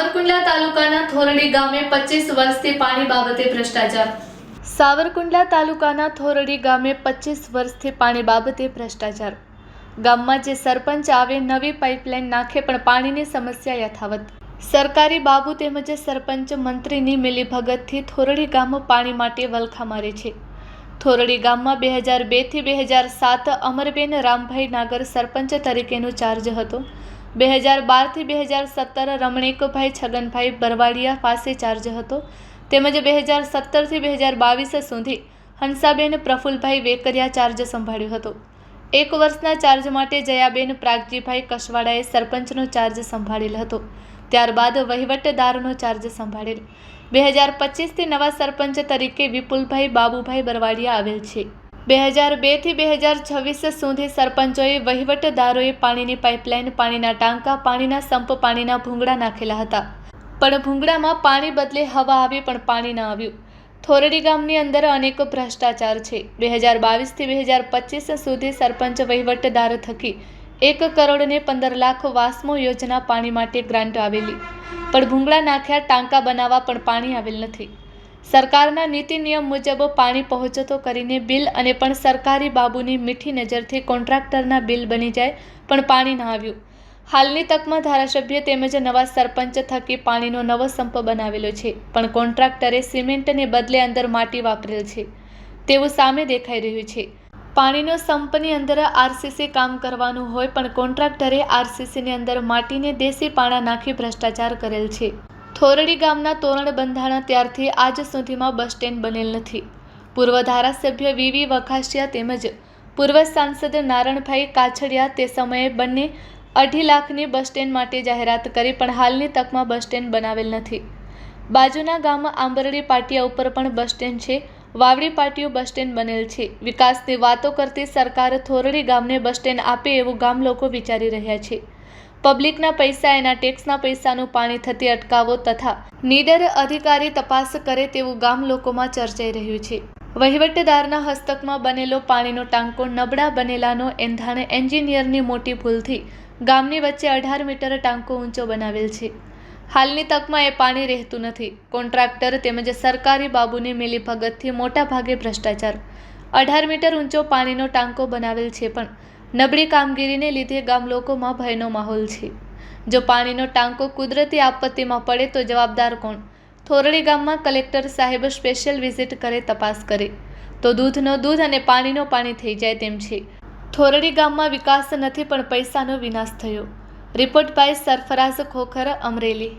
સાવરકુંડલા તાલુકાના થોરડી ગામે 25 વર્ષથી પાણી બાબતે ભ્રષ્ટાચાર. સાવરકુંડલા તાલુકાના થોરડી ગામે 25 વર્ષથી પાણી બાબતે ભ્રષ્ટાચાર. ગામમાં જે સરપંચ આવે નવી પાઇપલાઇન નાખે પણ પાણીની સમસ્યા યથાવત. સરકારી બાબુ તેમજ સરપંચ મંત્રીની મિલીભગતથી થોરડી ગામ પાણી માટે વલખા મારે છે. થોરડી ગામમાં 2002 થી 2007 અમરબેન રામભાઈ નાગર સરપંચ તરીકેનો ચાર્જ હતો. 2012 થી 2017 રમણીકભાઈ છગનભાઈ બરવાડિયા પાસે ચાર્જ હતો. તેમજ 2017 થી 2022 સુધી હંસાબેન પ્રફુલભાઈ વેકરિયા ચાર્જ સંભાળ્યો હતો. 1 વર્ષના ચાર્જ માટે જયાબેન પ્રાગજીભાઈ કસવાડાએ સરપંચનો ચાર્જ સંભાળેલ હતો. ત્યારબાદ વહીવટદારનો ચાર્જ સંભાળેલ. 2025 થી નવા સરપંચ તરીકે વિપુલભાઈ બાબુભાઈ બરવાડિયા આવેલ છે. 2002 થી 2026 સુધી સરપંચોએ વહીવટદારોએ પાણીની પાઇપલાઇન, પાણીના ટાંકા, પાણીના સંપ, પાણીના ભૂંગળા નાખેલા હતા. પણ ભૂંગળામાં પાણી બદલે હવા આવી પણ પાણી ન આવ્યું. થોરડી ગામની અંદર અનેક ભ્રષ્ટાચાર છે. 2022 થી 2025 સુધી સરપંચ વહીવટદાર થકી 1 કરોડ ને 15 લાખ વાસ્મો યોજના પાણી માટે ગ્રાન્ટ આવેલી, પણ ભૂંગળા નાખ્યા, ટાંકા બનાવવા પણ પાણી આવેલ નથી. સરકારના નીતિ નિયમ મુજબ પાણી પહોંચતો કરીને બિલ અને પણ સરકારી બાબુની મીઠી નજરથી કોન્ટ્રાક્ટરના બિલ બની જાય પણ પાણી ન આવ્યું. હાલની તકમાં ધારાસભ્ય તેમજ નવા સરપંચ થકી પાણીનો નવો સંપ બનાવેલો છે, પણ કોન્ટ્રાક્ટરે સિમેન્ટને બદલે અંદર માટી વાપરેલ છે તેવું સામે દેખાઈ રહ્યું છે. પાણીનો સંપની અંદર આરસીસી કામ કરવાનું હોય પણ કોન્ટ્રાક્ટરે આરસીસીની અંદર માટીને દેશી પાણા નાખી ભ્રષ્ટાચાર કરેલ છે. થોરડી ગામના તોરણ બંધાણા ત્યારથી આજ સુધીમાં બસ સ્ટેન્ડ બનેલ નથી. પૂર્વ ધારાસભ્ય વી વખાસિયા તેમજ પૂર્વ સાંસદ નારણભાઈ કાછડિયા તે સમયે બંને 2.5 લાખની બસ સ્ટેન્ડ માટે જાહેરાત કરી પણ હાલની તકમાં બસ સ્ટેન્ડ બનાવેલ નથી. બાજુના ગામ આંબરડી પાટિયા ઉપર પણ બસ સ્ટેન્ડ છે. વાવડી પાટિયું બસ સ્ટેન્ડ બનેલ છે. વિકાસની વાતો કરતી સરકાર થોરડી ગામને બસ સ્ટેન્ડ આપે એવું ગામ લોકો વિચારી રહ્યા છે. પબ્લિકના પૈસા, એના ટેક્સના પૈસાનું પાણી થતી અટકાવો તથા નીડર અધિકારી તપાસ કરે તેવું ગામ લોકોમાં ચર્ચાઈ રહ્યું છે. વહીવટદારના હસ્તકમાં બનેલો પાણીનો ટાંકો નબળા બનેલાનો એંધાણ એન્જિનિયરની મોટી ભૂલથી ગામની વચ્ચે 18 મીટર ટાંકો ઊંચો બનાવેલ છે. હાલની તકમાં એ પાણી રહેતું નથી. કોન્ટ્રાક્ટર તેમજ સરકારી બાબુની મિલીભગતથી મોટા ભાગે ભ્રષ્ટાચાર. 18 મીટર ઊંચો પાણીનો ટાંકો બનાવેલ છે પણ નબળી કામગીરીને લીધે ગામ લોકોમાં ભયનો માહોલ છે. જો પાણીનો ટાંકો કુદરતી આપત્તિમાં પડે તો જવાબદાર કોણ? થોરડી ગામમાં કલેક્ટર સાહેબ સ્પેશિયલ વિઝિટ કરે, તપાસ કરે તો દૂધનો દૂધ અને પાણીનો પાણી થઈ જાય તેમ છે. થોરડી ગામમાં વિકાસ નથી પણ પૈસાનો વિનાશ થયો. Report by Sarfaraz Khokhar, Amreli.